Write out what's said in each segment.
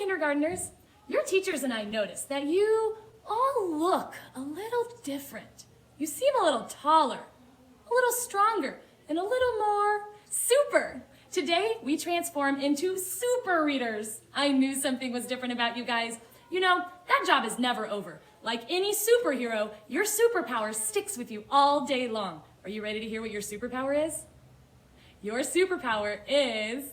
kindergartners. Your teachers and I noticed that you all look a little different. You seem a little taller, a little stronger, and a little more super. Today, we transform into super readers. I knew something was different about you guys. You know, that job is never over. Like any superhero, your superpower sticks with you all day long. Are you ready to hear what your superpower is? Your superpower is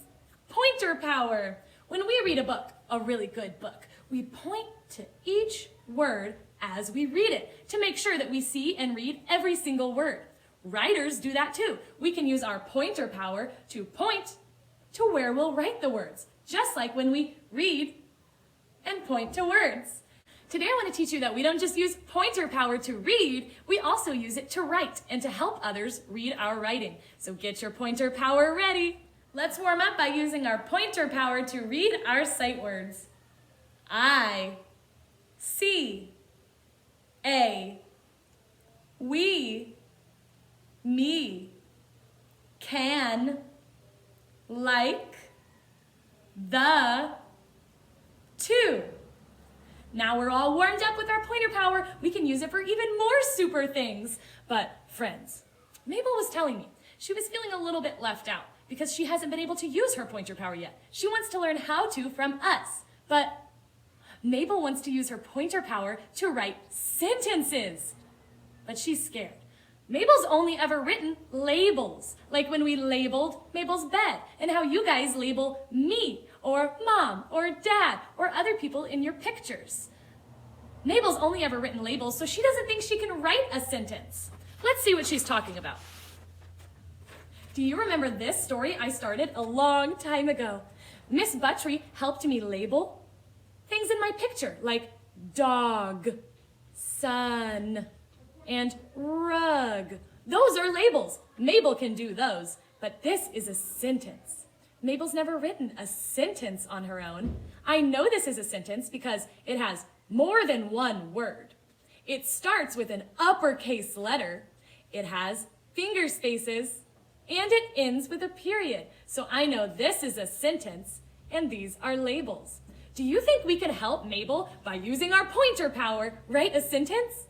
pointer power. When we read a book, a really good book, we point to each word as we read it to make sure that we see and read every single word. Writers do that too. We can use our pointer power to point to where we'll write the words, just like when we read and point to words. Today I want to teach you that we don't just use pointer power to read, we also use it to write and to help others read our writing. So get your pointer power ready. Let's warm up by using our pointer power to read our sight words. I, see, a, we, me, can, like, the, two. Now we're all warmed up with our pointer power, we can use it for even more super things. But friends, Mabel was telling me she was feeling a little bit left out because she hasn't been able to use her pointer power yet. She wants to learn how to from us. But Mabel wants to use her pointer power to write sentences. But she's scared. Mabel's only ever written labels, like when we labeled Mabel's bed and how you guys label me or mom or dad or other people in your pictures. Mabel's only ever written labels, so she doesn't think she can write a sentence. Let's see what she's talking about. Do you remember this story I started a long time ago? Miss Buttry helped me label things in my picture, like dog, sun, and rug. Those are labels. Mabel can do those, but this is a sentence. Mabel's never written a sentence on her own. I know this is a sentence because it has more than one word. It starts with an uppercase letter. It has finger spaces, and it ends with a period. So I know this is a sentence, and these are labels. Do you think we can help Mabel by using our pointer power write a sentence?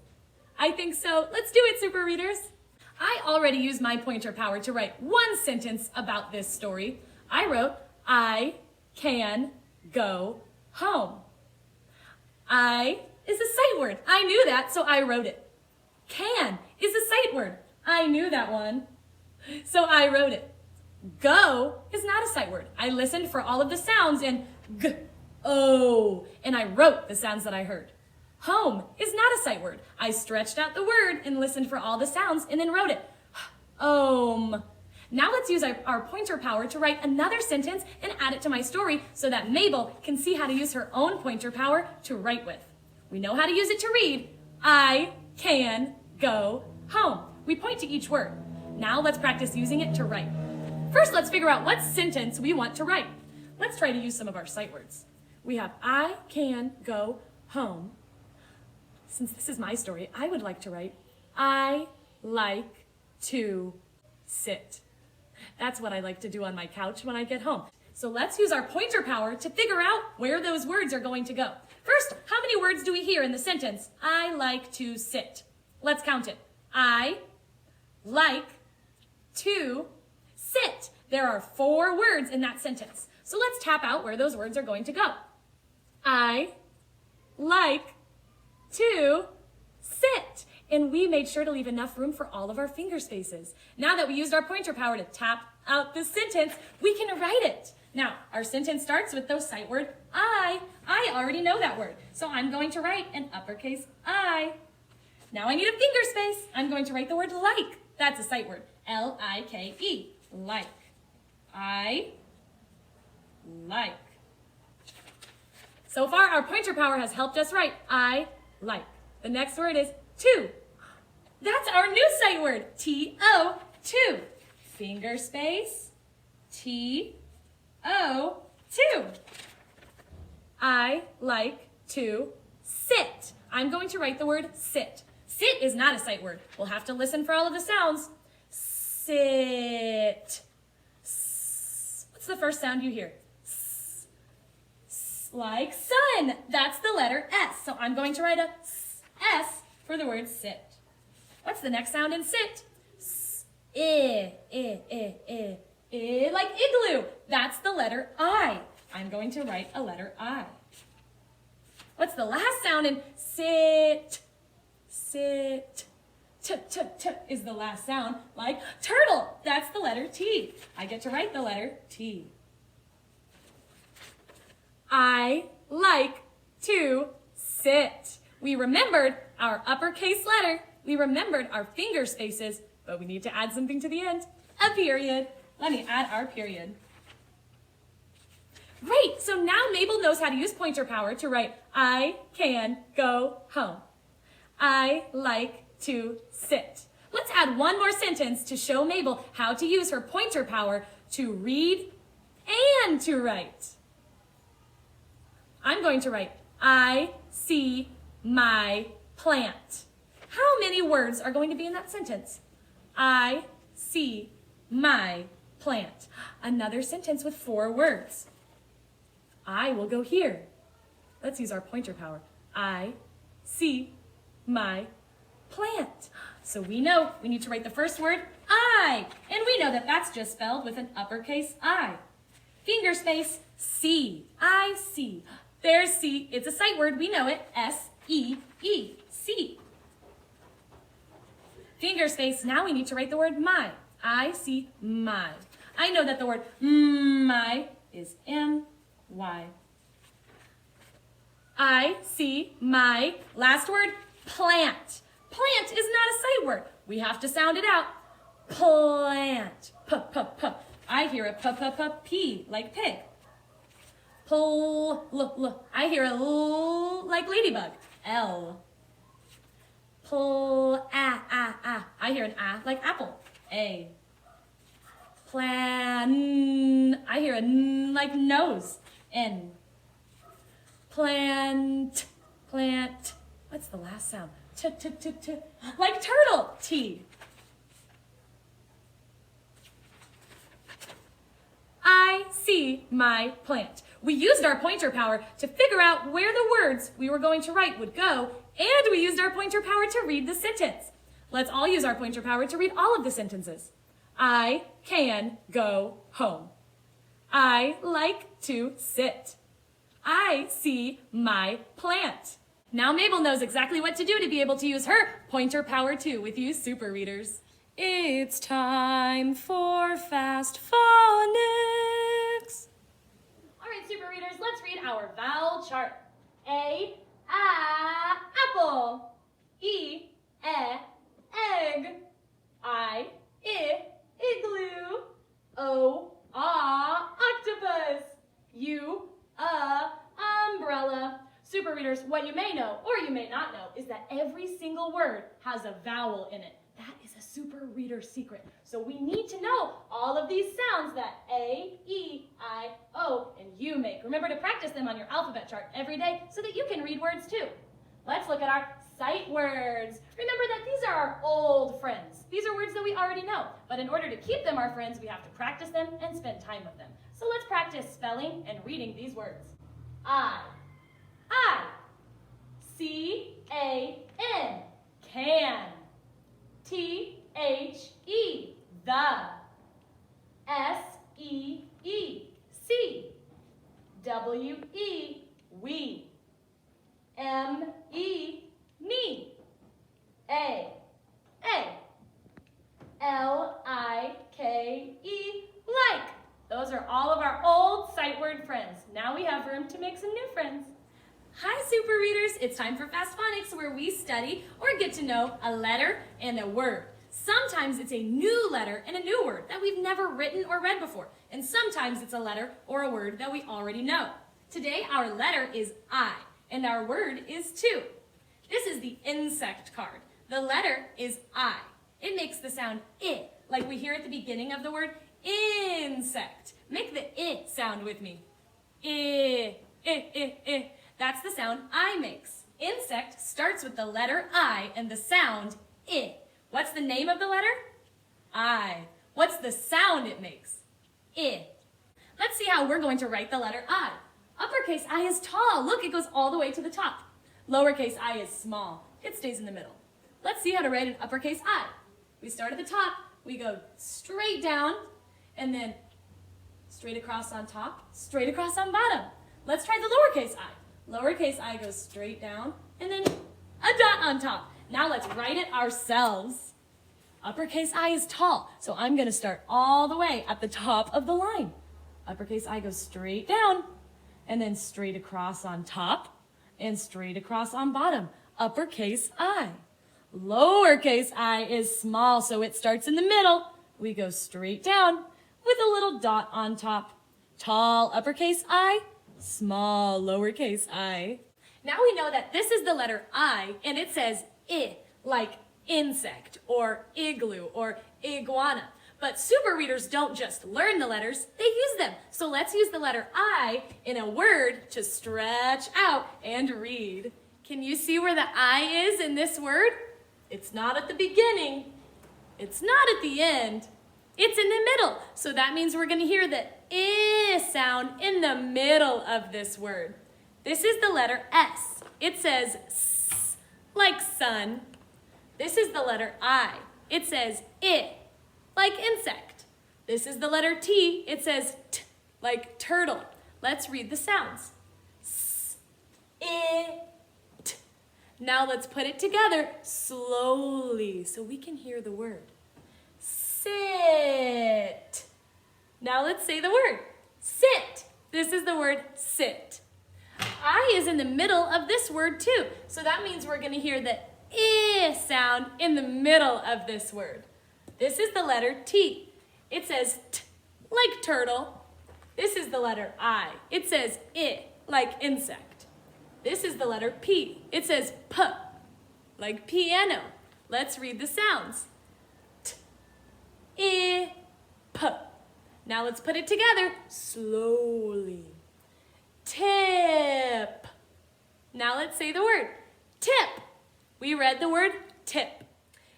I think so. Let's do it, super readers. I already used my pointer power to write one sentence about this story. I wrote, I can go home. I is a sight word. I knew that, so I wrote it. Can is a sight word. I knew that one, so I wrote it. Go is not a sight word. I listened for all of the sounds and g, oh, and I wrote the sounds that I heard. Home is not a sight word. I stretched out the word and listened for all the sounds and then wrote it. Now let's use our pointer power to write another sentence and add it to my story so that Mabel can see how to use her own pointer power to write with. We know how to use it to read. I can go home. We point to each word. Now let's practice using it to write. First, let's figure out what sentence we want to write. Let's try to use some of our sight words. We have I can go home. Since this is my story, I would like to write, I like to sit. That's what I like to do on my couch when I get home. So let's use our pointer power to figure out where those words are going to go. First, how many words do we hear in the sentence, I like to sit? Let's count it. I like to sit. There are 4 words in that sentence. So let's tap out where those words are going to go. I like to sit. And we made sure to leave enough room for all of our finger spaces. Now that we used our pointer power to tap out the sentence, we can write it. Now, our sentence starts with the sight word I. I already know that word, so I'm going to write an uppercase I. Now I need a finger space. I'm going to write the word like. That's a sight word, L-I-K-E, like. I like. So far, our pointer power has helped us write I like. The next word is to. That's our new sight word, T-O, to. Finger space, T-O, to. I like to sit. I'm going to write the word sit. Sit is not a sight word. We'll have to listen for all of the sounds. Sit. What's the first sound you hear? Like sun. That's the letter S. So I'm going to write a S for the word sit. What's the next sound in sit? I. Like igloo. That's the letter I. I'm going to write a letter I. What's the last sound in sit? Sit. T is the last sound, like turtle. That's the letter T. I get to write the letter T. I like to sit. We remembered our uppercase letter. We remembered our finger spaces, but we need to add something to the end. A period. Let me add our period. Great, so now Mabel knows how to use pointer power to write, I can go home. I like to sit. Let's add one more sentence to show Mabel how to use her pointer power to read and to write. I'm going to write, I see my plant. How many words are going to be in that sentence? I see my plant. Another sentence with 4 words. I will go here. Let's use our pointer power. I see my plant. So we know we need to write the first word, I. And we know that that's just spelled with an uppercase I. Finger space, C. I see. There's C. It's a sight word. We know it. S-E-E. C. Finger space. Now we need to write the word my. I see my. I know that the word my is M-Y. I see my, last word, plant. Plant is not a sight word. We have to sound it out. Plant. P-p-p. I hear a p-p-p-p, like pig. Pull, I hear a l like ladybug. L. Pull, ah. I hear an ah like apple. A. Plan, I hear a n like nose. N. Plant. What's the last sound? T. Like turtle. T. I see my plant. We used our pointer power to figure out where the words we were going to write would go, and we used our pointer power to read the sentence. Let's all use our pointer power to read all of the sentences. I can go home. I like to sit. I see my plant. Now Mabel knows exactly what to do to be able to use her pointer power too with you super readers. It's time for Fast Phonics. All right, super readers, let's read our vowel chart. A, apple. E, egg. I, igloo. O, octopus. U, umbrella. Super readers, what you may know or you may not know is that every single word has a vowel in it. That is a super reader secret. So we need to know all of these sounds that A, E, I, O, and U make. Remember to practice them on your alphabet chart every day so that you can read words too. Let's look at our sight words. Remember that these are our old friends. These are words that we already know, but in order to keep them our friends, we have to practice them and spend time with them. So let's practice spelling and reading these words. I, C-A-N, can. T-H-E, the. S-E-E, see. W-E, we. M-E, me. A, L-I-K-E, like. Those are all of our old sight word friends. Now we have room to make some new friends. Hi, super readers. It's time for Fast Phonics, where we study or get to know a letter and a word. Sometimes it's a new letter and a new word that we've never written or read before. And sometimes it's a letter or a word that we already know. Today, our letter is I, and our word is to. This is the insect card. The letter is I. It makes the sound I, like we hear at the beginning of the word insect. Make the I sound with me. I. That's the sound I makes. Insect starts with the letter I and the sound I. What's the name of the letter? I. What's the sound it makes? I. Let's see how we're going to write the letter I. Uppercase I is tall. Look, it goes all the way to the top. Lowercase I is small. It stays in the middle. Let's see how to write an uppercase I. We start at the top. We go straight down, and then straight across on top, straight across on bottom. Let's try the lowercase I. Lowercase I goes straight down, and then a dot on top. Now let's write it ourselves. Uppercase I is tall, so I'm going to start all the way at the top of the line. Uppercase I goes straight down, and then straight across on top, and straight across on bottom. Uppercase I. Lowercase I is small, so it starts in the middle. We go straight down with a little dot on top. Tall uppercase I, small lowercase I. Now we know that this is the letter I, and it says I, like insect, or igloo, or iguana. But super readers don't just learn the letters, they use them. So let's use the letter I in a word to stretch out and read. Can you see where the I is in this word? It's not at the beginning. It's not at the end. It's in the middle. So that means we're going to hear the I sound in the middle of this word. This is the letter S. It says S, like sun. This is the letter I. It says I, like insect. This is the letter T. It says T, like turtle. Let's read the sounds. S, I, T. Now let's put it together slowly so we can hear the word. Sit. Now let's say the word. Sit. This is the word sit. I is in the middle of this word too. So that means we're going to hear the I sound in the middle of this word. This is the letter T. It says T, like turtle. This is the letter I. It says I, like insect. This is the letter P. It says P, like piano. Let's read the sounds. T, I, P. Now let's put it together slowly. Tip. Now let's say the word. Tip. We read the word tip.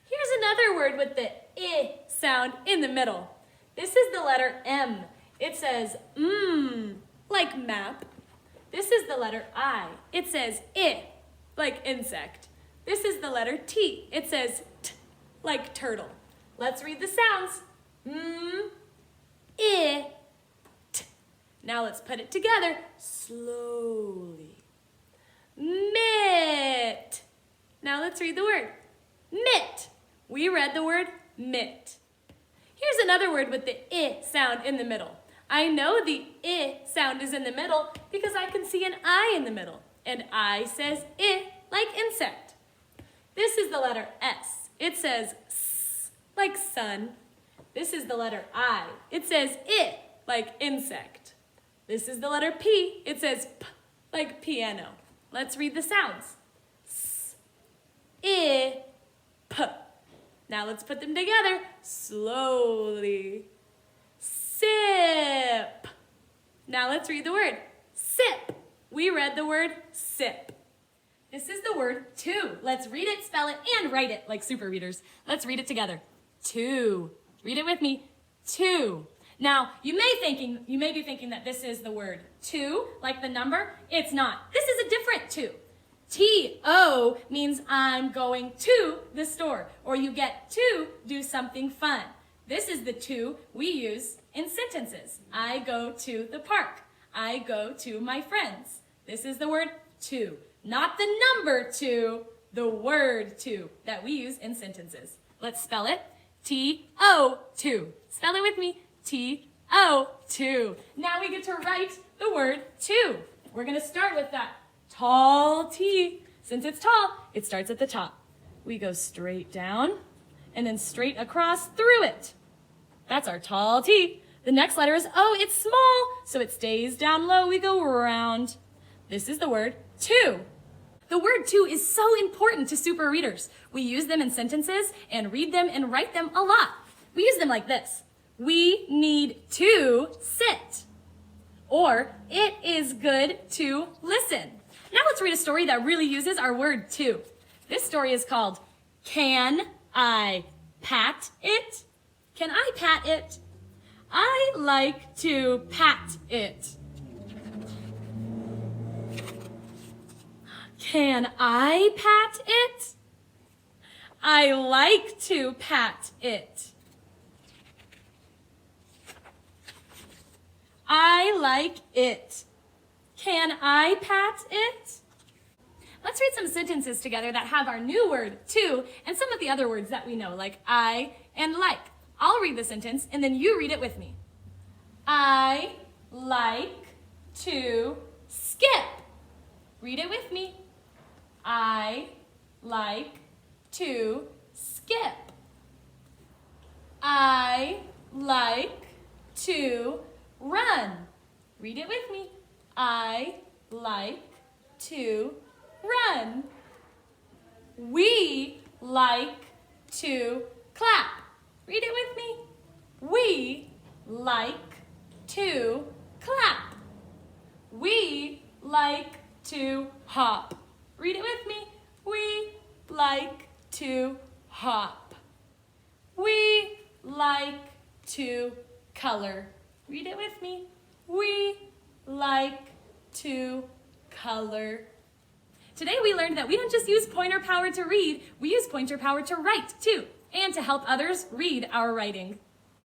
Here's another word with the I sound in the middle. This is the letter M. It says like map. This is the letter I. It says I, like insect. This is the letter T. It says T, like turtle. Let's read the sounds. I, T. Now let's put it together slowly. Mitt. Now let's read the word. Mitt. We read the word mitt. Here's another word with the I sound in the middle. I know the I sound is in the middle because I can see an I in the middle. And I says I, like insect. This is the letter S. It says S, like sun. This is the letter I. It says I, like insect. This is the letter P. It says P, like piano. Let's read the sounds. S, I, P. Now let's put them together slowly. Sip. Now let's read the word. Sip. We read the word sip. This is the word to. Let's read it, spell it, and write it like super readers. Let's read it together. To. Read it with me. To. Now, you may be thinking that this is the word to, like the number. It's not. This is a different to. T-O means I'm going to the store, or you get to do something fun. This is the to we use in sentences. I go to the park. I go to my friends. This is the word to, not the number to, the word to that we use in sentences. Let's spell it. T-O, to. Spell it with me. T-O, to. Now we get to write the word to. We're going to start with that tall T. Since it's tall, it starts at the top. We go straight down and then straight across through it. That's our tall T. The next letter is O. It's small, so it stays down low. We go round. This is the word to. The word to is so important to super readers. We use them in sentences and read them and write them a lot. We use them like this. We need to sit. Or, it is good to listen. Now let's read a story that really uses our word to. This story is called, Can I Pat It? Can I pat it? I like to pat it. Can I pat it? I like to pat it. I like it. Can I pat it? Let's read some sentences together that have our new word, to, and some of the other words that we know, like I and like. I'll read the sentence, and then you read it with me. I like to skip. Read it with me. I like to skip. I like to run. Read it with me. I like to run. We like to clap. Read it with me. We like to clap. We like to hop. Read it with me. We like to hop. We like to color. Read it with me. We like to color. Today we learned that we don't just use pointer power to read, we use pointer power to write too, and to help others read our writing.